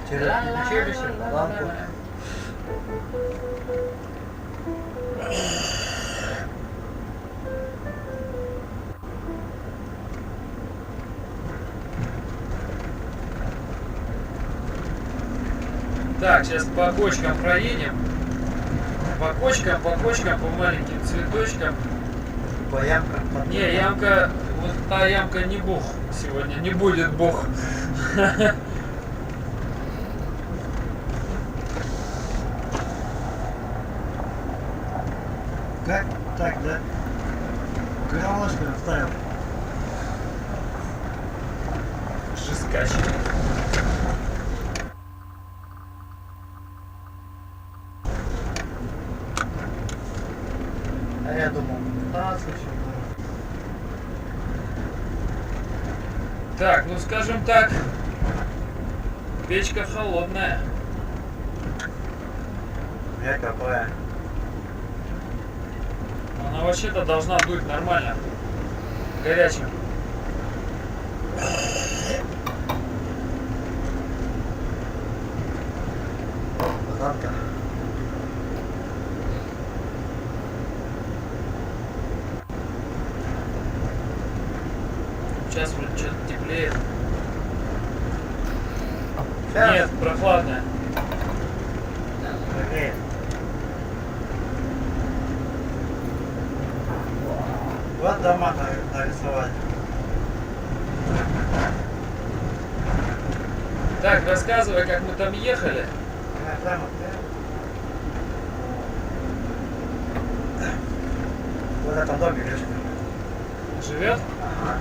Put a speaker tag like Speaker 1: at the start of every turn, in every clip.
Speaker 1: Через училище, лампу.
Speaker 2: Так, сейчас по кочкам проедем. По кочкам, по маленьким цветочкам.
Speaker 1: По ямкам.
Speaker 2: Не, ямка, вот та ямка не бог сегодня, не будет бог.
Speaker 1: Как так, да? Горлышко вставил.
Speaker 2: Жескач.
Speaker 1: А я думал, да, слушай.
Speaker 2: Так, ну скажем так, печка холодная.
Speaker 1: Я какая.
Speaker 2: Она вообще-то должна дуть нормально. Горячим.
Speaker 1: Занка.
Speaker 2: Сейчас вроде что-то теплеет.
Speaker 1: Сейчас.
Speaker 2: Нет, прохладная.
Speaker 1: Окей. Вот дома нарисовать.
Speaker 2: Так, рассказывай, как мы там ехали.
Speaker 1: Прямо. Вот в этом доме лишь.
Speaker 2: Живет?
Speaker 1: Ага.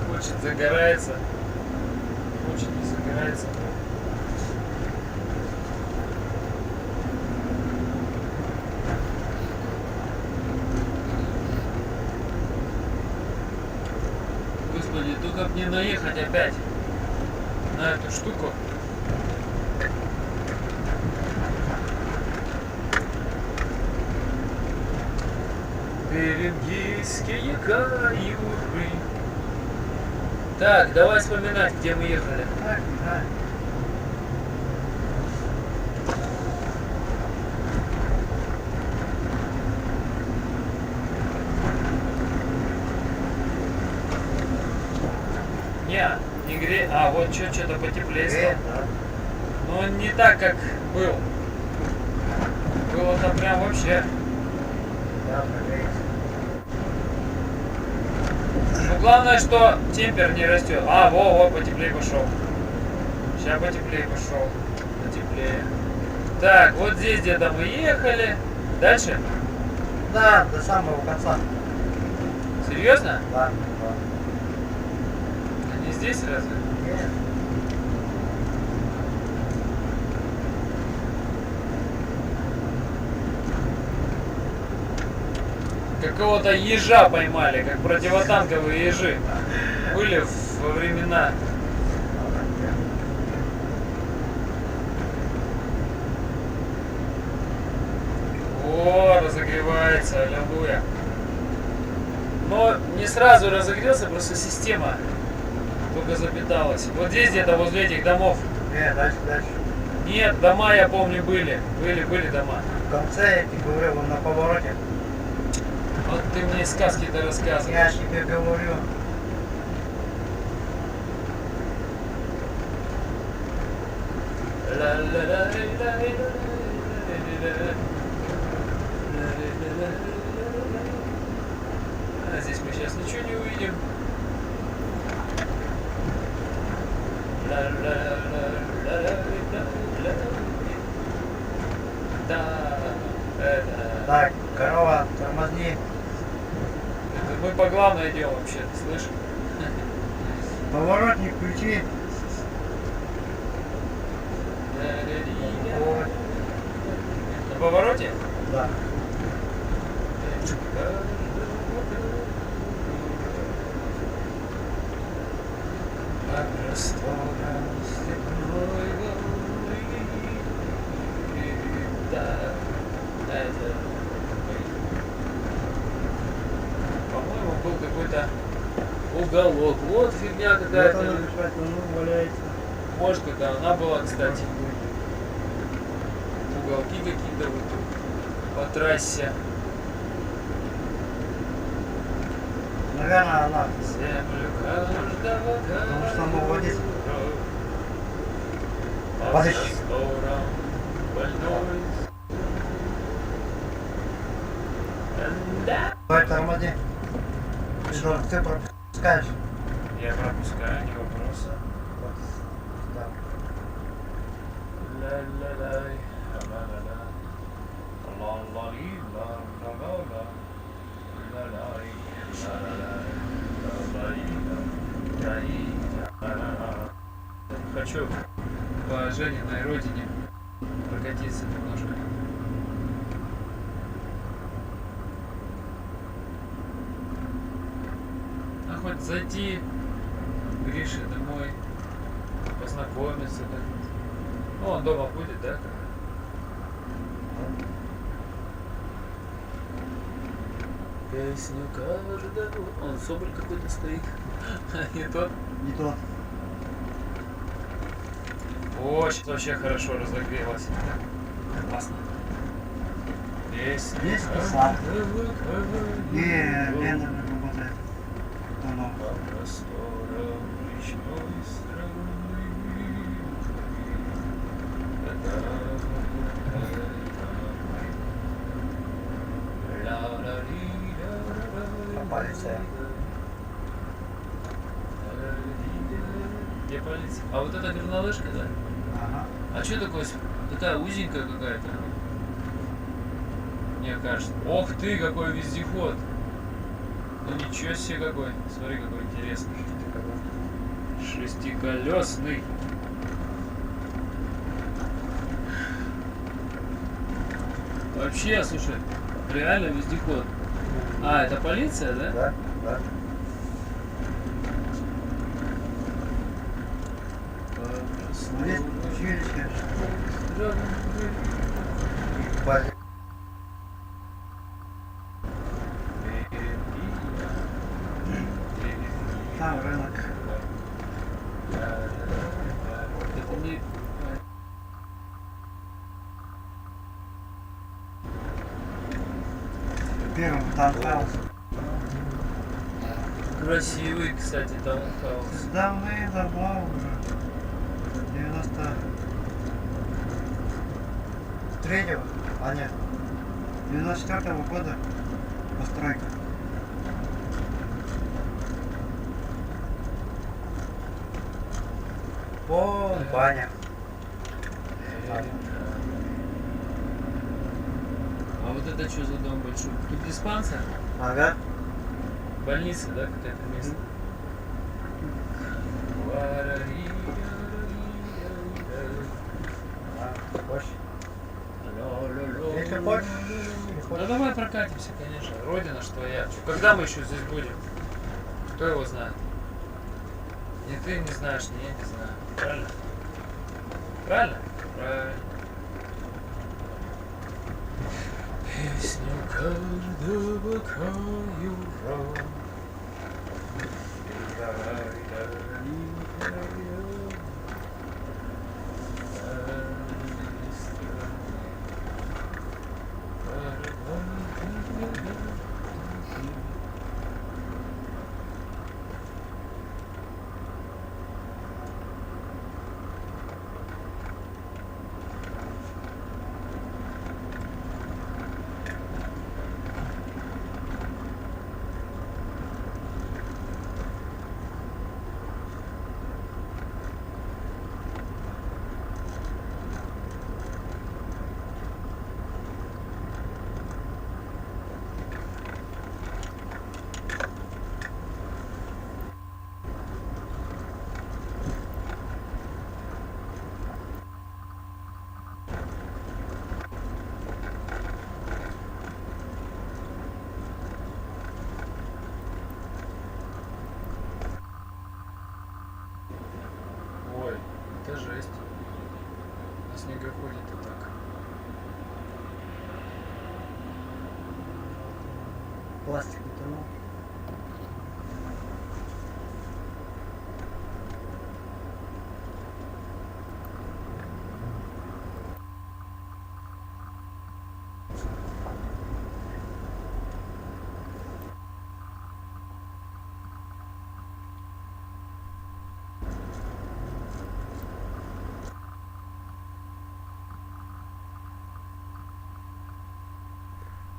Speaker 2: Хочет, загорается. Хочет, не загорается. Господи, только мне наехать опять на эту штуку. Берингийские каюры. Так, давай вспоминать, где мы ехали.
Speaker 1: Так, да.
Speaker 2: Не греет. А, вот что-то потеплее стало.
Speaker 1: Да.
Speaker 2: Но не так, как был. Было-то прям вообще.
Speaker 1: Да, прогреется.
Speaker 2: Ну главное, что темпер не растет. А, во, потеплее пошел. Сейчас потеплее пошел. Потеплее. Так, вот здесь где-то мы ехали. Дальше?
Speaker 1: Да, до самого конца.
Speaker 2: Серьезно?
Speaker 1: Да,
Speaker 2: А не здесь разве?
Speaker 1: Нет.
Speaker 2: Какого-то ежа поймали, как противотанковые ежи. Были во времена. О, разогревается, аллилуйя. Но не сразу разогрелся, просто система только запиталась. Вот здесь где-то возле этих домов.
Speaker 1: Нет, дальше.
Speaker 2: Нет, дома, я помню, были. Были дома.
Speaker 1: В конце, я тебе говорю, вон на повороте.
Speaker 2: Вот ты мне сказки-то рассказываешь.
Speaker 1: Я ж тебе говорю.
Speaker 2: А здесь мы сейчас ничего не увидим. Да, это...
Speaker 1: Так, корова, тормозни.
Speaker 2: Это мы по главной идем вообще, ты слышишь?
Speaker 1: Поворотник включи. Вот.
Speaker 2: На повороте?
Speaker 1: Да.
Speaker 2: Да. Уголок. Вот фигня
Speaker 1: Вот
Speaker 2: какая-то.
Speaker 1: она лежать, ну, валяется.
Speaker 2: Может, когда она была, кстати. Уголки какие-то вот тут по трассе.
Speaker 1: Наверное, она.
Speaker 2: Землю каждого
Speaker 1: Потому что она водит.
Speaker 2: Под
Speaker 1: Подожди.
Speaker 2: простором больной. Да.
Speaker 1: Давай тормози. Ты пропускаешь.
Speaker 2: Я пропускаю, не вопрос.
Speaker 1: Да.
Speaker 2: Ла-ла-лай, ла-ла-ла. Ла-ла-ли, ла-ла-ла-ла. Ла-лай, ла-ла-лай, ла-лай, ла-лай, ла-ла-ла. Хочу по Жениной родине прокатиться немножко. А хоть зайти к Грише домой, познакомиться как-то. Ну, он дома будет, да? Песню каждого. Он соболь какой-то стоит. Не тот.
Speaker 1: Не тот.
Speaker 2: О, сейчас вообще хорошо разогрелась. Классно. Песня.
Speaker 1: Есть слаб. Не, лента не работает. Оно.
Speaker 2: По просторам речной страны.
Speaker 1: Полиция.
Speaker 2: Где полиция? А вот это горнолыжка, да?
Speaker 1: Ага.
Speaker 2: А что такое? Такая узенькая какая-то. Мне кажется. Ох ты, какой вездеход! Ну ничего себе какой. Смотри, какой интересный. Шестиколесный. Вообще, слушай, реально вездеход. А, это полиция, да?
Speaker 1: Да, да. Ну, есть училище. Базик. Там рынок.
Speaker 2: Это не...
Speaker 1: Первым таунхаус.
Speaker 2: Красивый, кстати, таунхаус.
Speaker 1: Давно уже. 93-го, а нет, 94-го года постройка. О, баня.
Speaker 2: А вот это что за дом большой? Тут диспансер?
Speaker 1: Ага.
Speaker 2: Больница, да, какая-то место?
Speaker 1: Хочешь? Если хочешь,
Speaker 2: Ну давай прокатимся, конечно. Родина ж твоя. Когда мы еще здесь будем? Кто его знает? Ни ты не знаешь, ни я не знаю. Правильно? Правильно? Правильно. Песню каждого краю рок. Ой, это жесть. На снегоходе-то так.
Speaker 1: пластик утонул.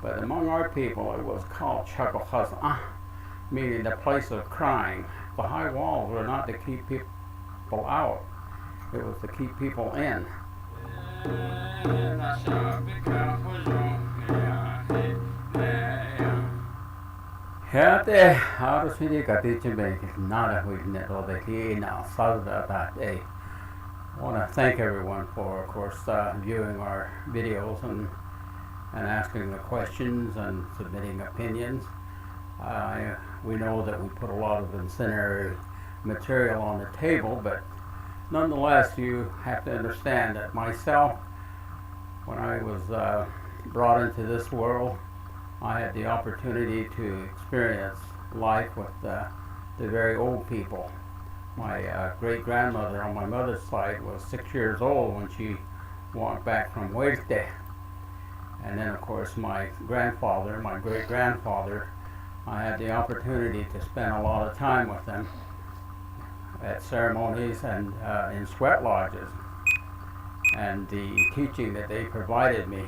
Speaker 3: But among our people, it was called Chagochazah, meaning the place of crying. The high walls were not to keep people out, it was to keep people in. Hete harusini katichime nada huine rodeki na salda that. I want to thank everyone for, of course, viewing our videos and asking the questions and submitting opinions. We know that we put a lot of incendiary material on the table, but nonetheless, you have to understand that myself, when I was brought into this world, I had the opportunity to experience life with the very old people. My great-grandmother on my mother's side was 6 years old when she walked back from Huerte. And then, of course, my grandfather, my great-grandfather, I had the opportunity to spend a lot of time with them at ceremonies and in sweat lodges. And the teaching that they provided me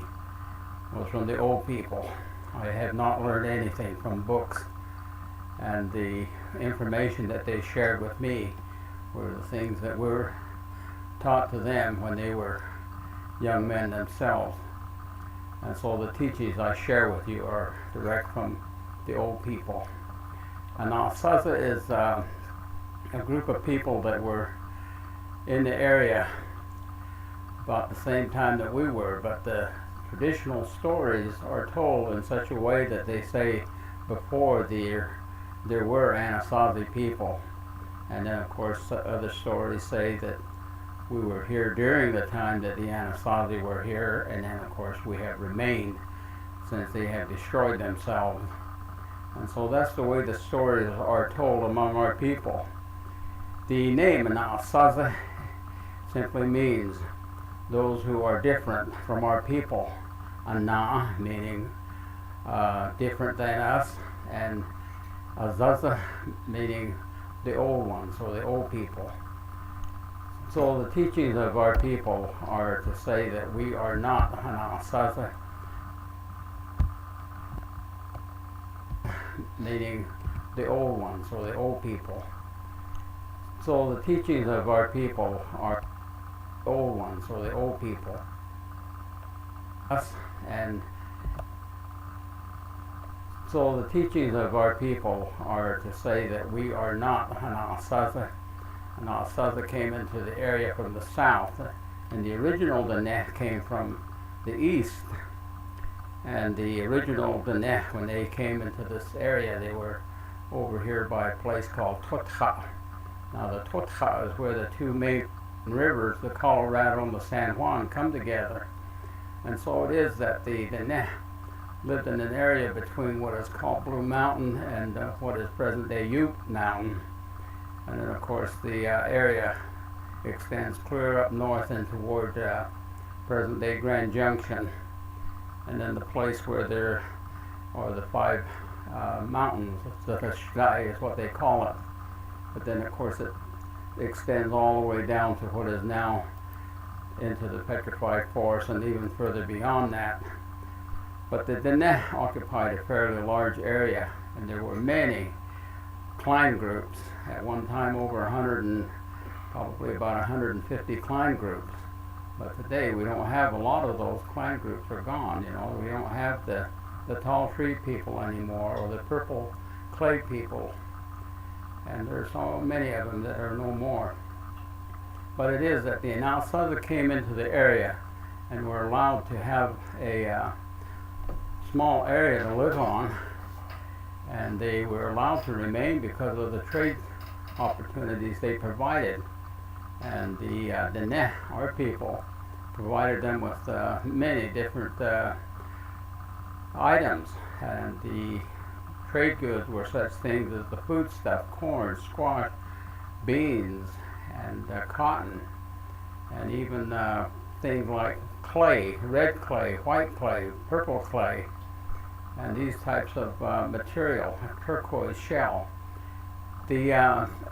Speaker 3: was from the old people. I have not learned anything from books, and the information that they shared with me were the things that were taught to them when they were young men themselves. And so the teachings I share with you are direct from the old people. And Saza is a group of people that were in the area about the same time that we were, but the traditional stories are told in such a way that they say before there were Anasazi people. And then, of course, other stories say that we were here during the time that the Anasazi were here, and then, of course, we have remained since they have destroyed themselves. And so that's the way the stories are told among our people. The name Anasazi simply means those who are different from our people. Ana meaning different than us, and Azaza meaning the old ones, or the old people. So the teachings of our people are to say that we are not Anasazi, meaning the old ones, or the old people. So the teachings of our people are old ones, or the old people. Us and so the teachings of our people are to say that we are not Anasazi. Anasazi came into the area from the south, and the original Diné came from the east. And the original Diné, when they came into this area, they were over here by a place called Tutja. Now the Tutja is where the two main rivers, the Colorado and the San Juan, come together. And so it is that the Diné lived in an area between what is called Blue Mountain and what is present-day Ute Mountain. And then, of course, the area extends clear up north and toward present-day Grand Junction. And then the place where there are the five mountains, the Kashgai is what they call it. But then, of course, it extends all the way down to what is now into the petrified forest and even further beyond that. But the Diné occupied a fairly large area, and there were many clan groups. At one time over 100 and probably about 150 clan groups. But today we don't have a lot of those clan groups are gone. You know, we don't have the tall tree people anymore, or the purple clay people. And there's so many of them that are no more. But it is that the Anasazi came into the area and were allowed to have a small area to live on, and they were allowed to remain because of the trade opportunities they provided. And the Diné, our people, provided them with many different items, and the trade goods were such things as the foodstuff, corn, squash, beans, and cotton, and even things like clay, red clay, white clay, purple clay, and these types of material, turquoise shell. The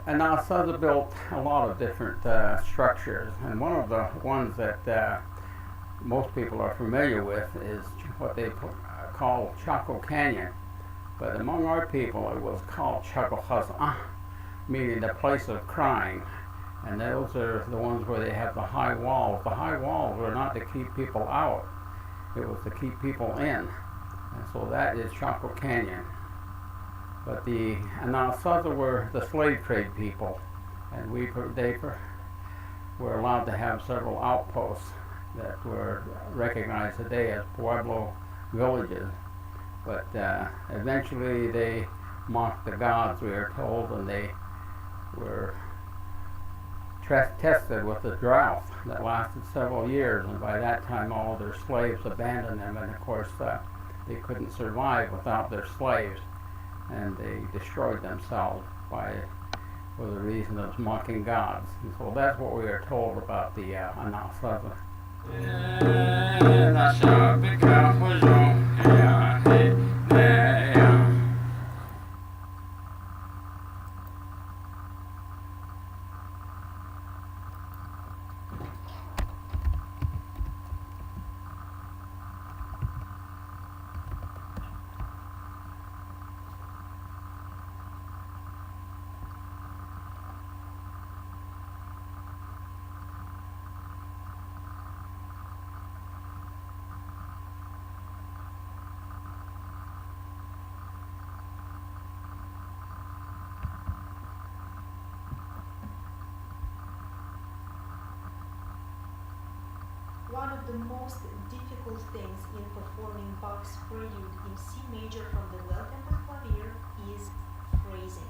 Speaker 3: Anasazi built a lot of different structures, and one of the ones that most people are familiar with is what they called Chaco Canyon, but among our people it was called Chacohazan, meaning the place of crying. And those are the ones where they have the high walls. The high walls were not to keep people out, it was to keep people in. And so that is Chaco Canyon. But the Anasazi were the slave trade people, and they were allowed to have several outposts that were recognized today as Pueblo villages. But eventually they mocked the gods, we are told, and they were tested with a drought that lasted several years, and by that time all of their slaves abandoned them, and of course they couldn't survive without their slaves, and they destroyed themselves for the reason of mocking gods. And so that's what we are told about the Anasazi.
Speaker 4: One of the most difficult things in performing Bach's prelude in C major from the well-tempered clavier is phrasing.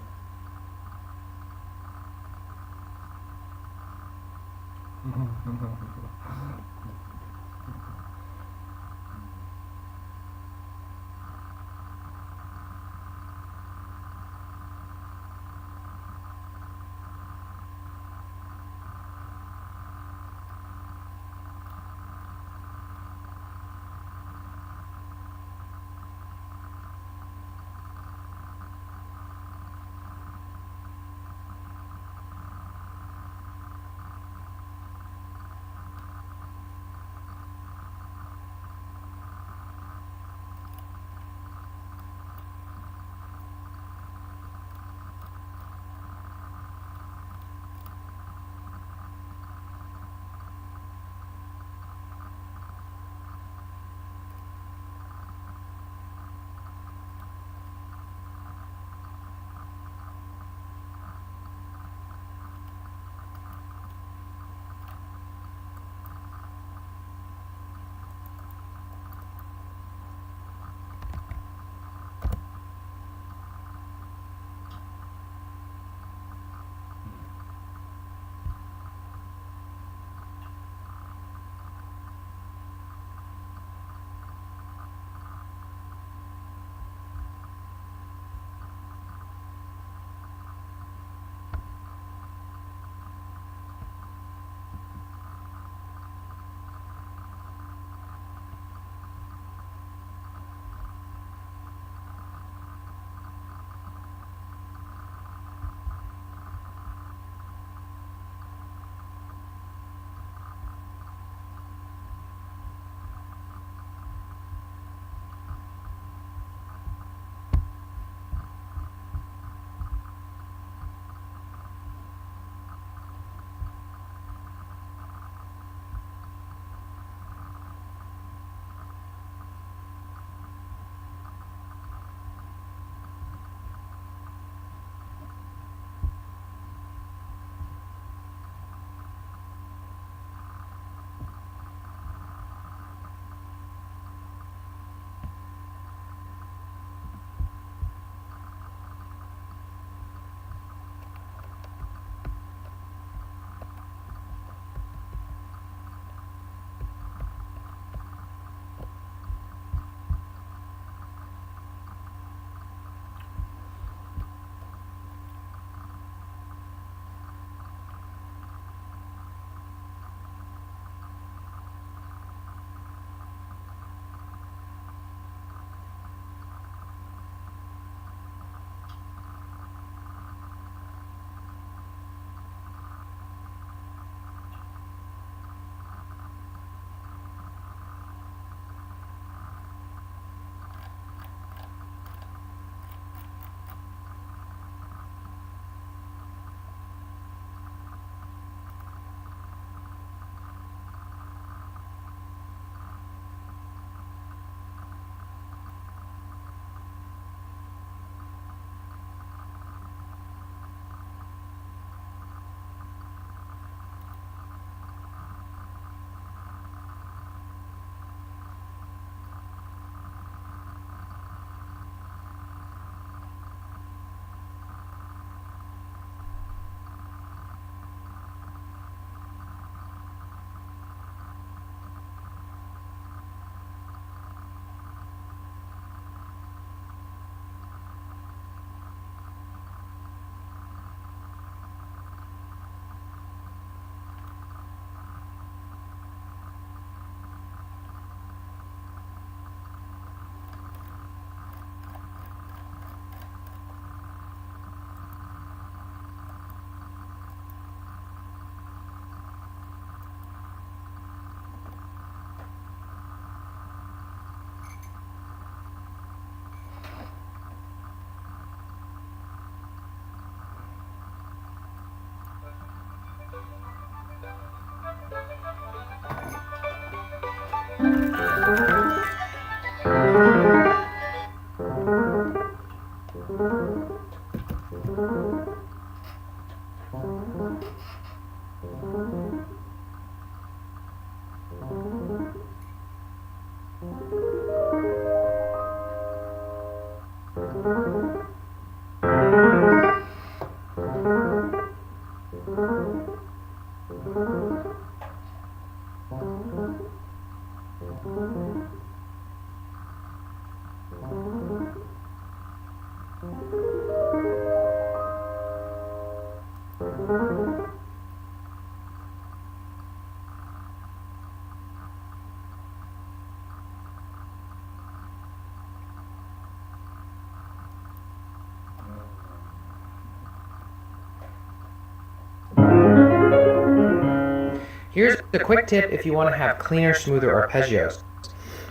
Speaker 5: Here's a quick tip if you want to have cleaner, smoother arpeggios.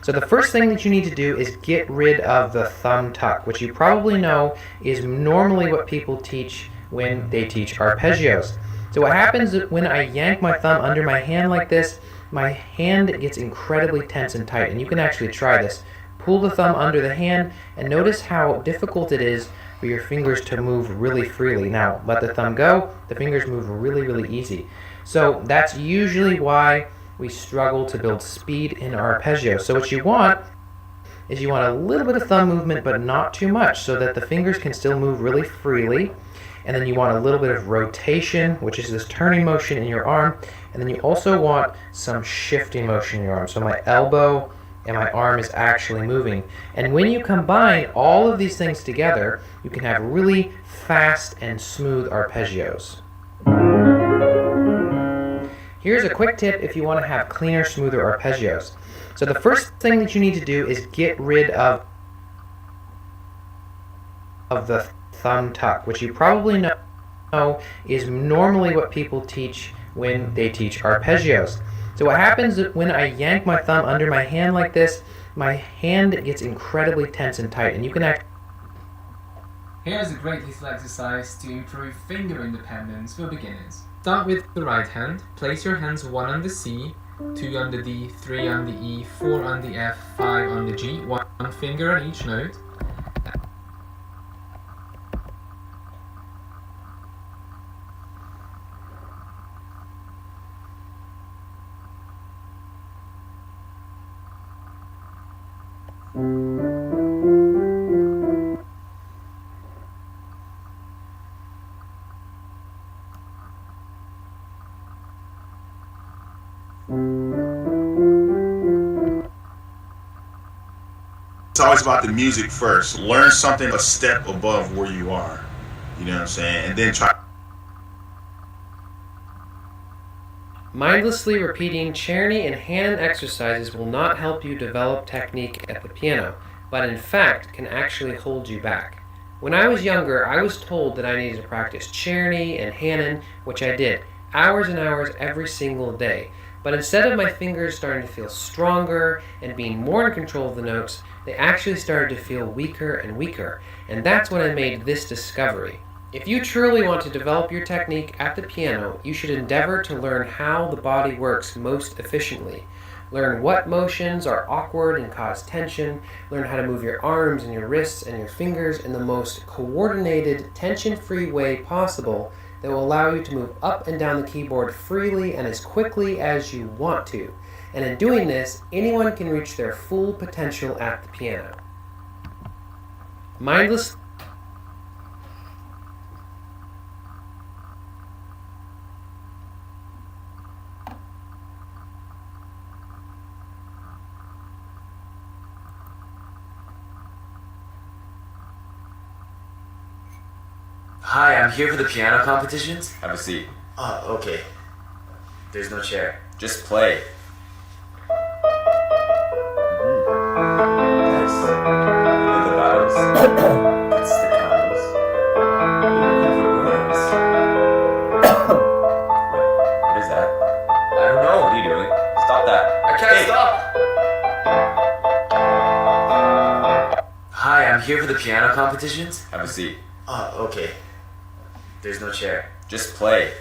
Speaker 5: So the first thing that you need to do is get rid of the thumb tuck, which you probably know is normally what people teach when they teach arpeggios. So what happens is when I yank my thumb under my hand like this, my hand gets incredibly tense and tight, and you can actually try this. Pull the thumb under the hand and notice how difficult it is for your fingers to move really freely. Now let the thumb go, the fingers move really easy. So that's usually why we struggle to build speed in our arpeggio. So what you want is you want a little bit of thumb movement, but not too much, so that the fingers can still move really freely. And then you want a little bit of rotation, which is this turning motion in your arm. And then you also want some shifting motion in your arm. So my elbow and my arm is actually moving. And when you combine all of these things together, you can have really fast and smooth arpeggios. Here's a quick tip if you want to have cleaner, smoother arpeggios. So the first thing that you need to do is get rid of the thumb tuck, which you probably know is normally what people teach when they teach arpeggios. So what happens is when I yank my thumb under my hand like this, my hand gets incredibly tense and tight, and you can actually...
Speaker 6: Here's a great little exercise to improve finger independence for beginners. Start with the right hand. Place your hands 1 on the C, 2 on the D, 3 on the E, 4 on the F, 5 on the G, 1 finger on each note.
Speaker 7: It's always about the music first. Learn something a step above where you are. You know what I'm saying? And then try.
Speaker 5: Mindlessly repeating Czerny and Hanon exercises will not help you develop technique at the piano, but in fact can actually hold you back. When I was younger, I was told that I needed to practice Czerny and Hanon, which I did, hours and hours every single day. But instead of my fingers starting to feel stronger and being more in control of the notes, they actually started to feel weaker and weaker. And that's when I made this discovery. If you truly want to develop your technique at the piano, you should endeavor to learn how the body works most efficiently. Learn what motions are awkward and cause tension. Learn how to move your arms and your wrists and your fingers in the most coordinated, tension-free way possible that will allow you to move up and down the keyboard freely and as quickly as you want to. And in doing this, anyone can reach their full potential at the piano. Mindless.
Speaker 8: Hi, I'm here for the piano competitions. Have a seat. Oh, okay. There's no chair. Just play. Nice. And the bows. It's the cows. What is that? I don't know. What are you doing? Stop that. I can't stop. Hi, I'm here for the piano competitions. Have a seat. Oh, okay. There's no chair. Just play.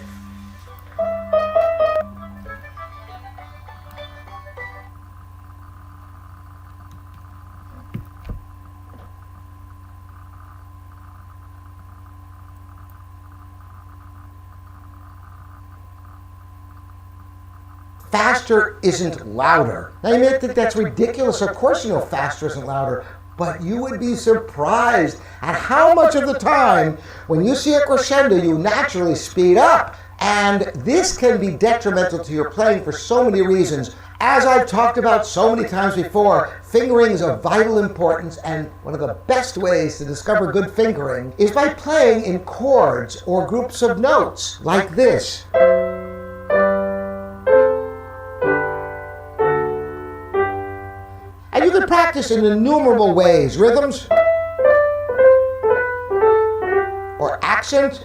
Speaker 9: Faster isn't louder. Now you may think that's ridiculous. Of course you know faster isn't louder. But you would be surprised at how much of the time, when you see a crescendo, you naturally speed up. And this can be detrimental to your playing for so many reasons. As I've talked about so many times before, fingering is of vital importance, and one of the best ways to discover good fingering is by playing in chords or groups of notes, like this. And you can practice in innumerable ways: rhythms, or accent,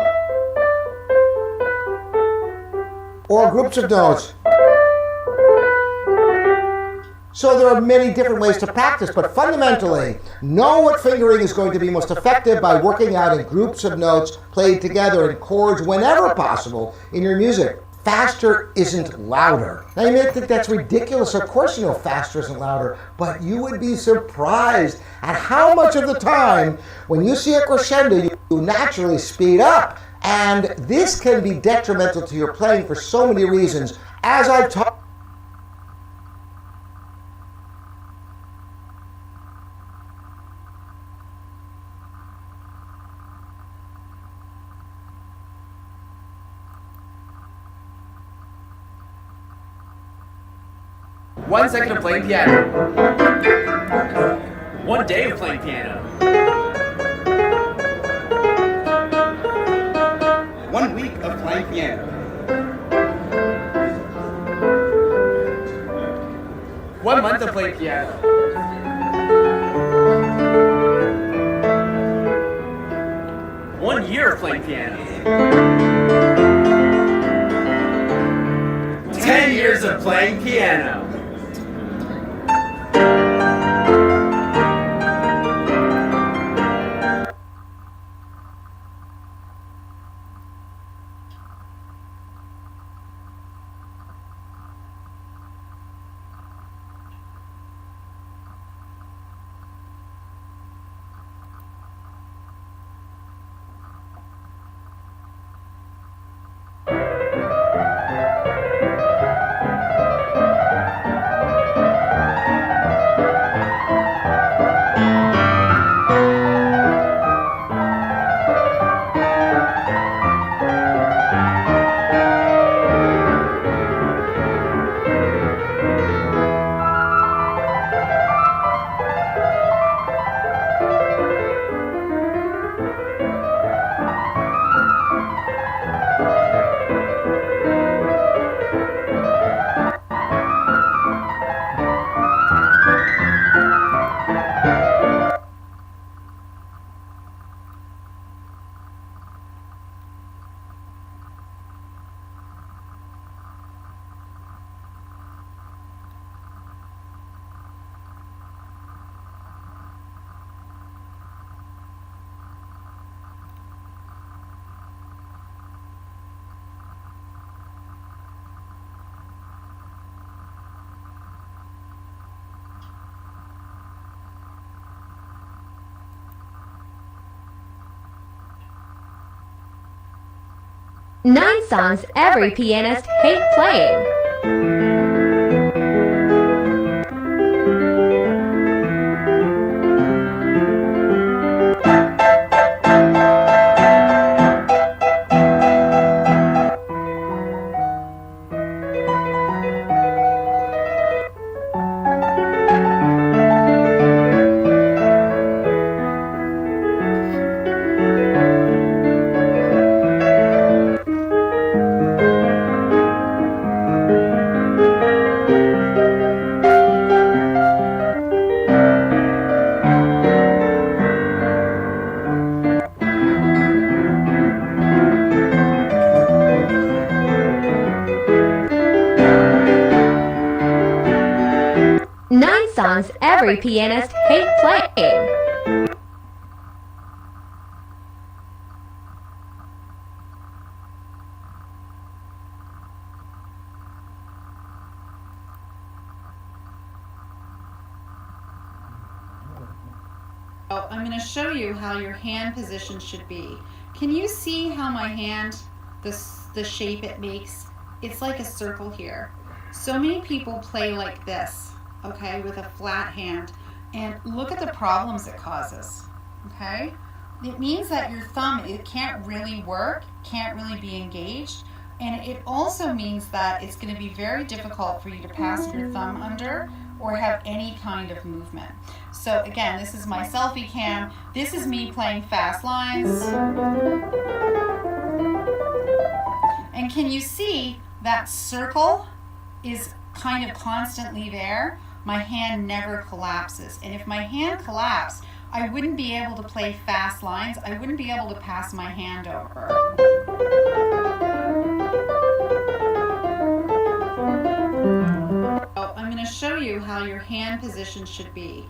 Speaker 9: or groups of notes. So there are many different ways to practice, but fundamentally, know what fingering is going to be most effective by working out in groups of notes played together in chords whenever possible in your music. Faster isn't louder. Now you may think that's ridiculous. Of course you know faster isn't louder, but you would be surprised at how much of the time when you see a crescendo, you naturally speed up. And this can be detrimental to your playing for so many reasons. As I've talked.
Speaker 10: One second of playing piano. 1 day of playing piano.
Speaker 11: 1 week of playing piano.
Speaker 10: 1 month of playing piano. 1 year of playing piano. 10 years of playing piano.
Speaker 12: Nine songs every pianist hates playing. Nine songs every pianist hates playing.
Speaker 13: I'm going to show you how your hand position should be. Can you see how my hand, the shape it makes? It's like a circle here. So many people play like this, okay, with a flat hand, and look at the problems it causes, okay? It means that your thumb, it can't really work, can't really be engaged. And it also means that it's going to be very difficult for you to pass your thumb under or have any kind of movement. So again, this is my selfie cam. This is me playing fast lines. And can you see that circle is kind of constantly there? My hand never collapses. And if my hand collapsed, I wouldn't be able to play fast lines. I wouldn't be able to pass my hand over. I'm going to show you how your hand position should be.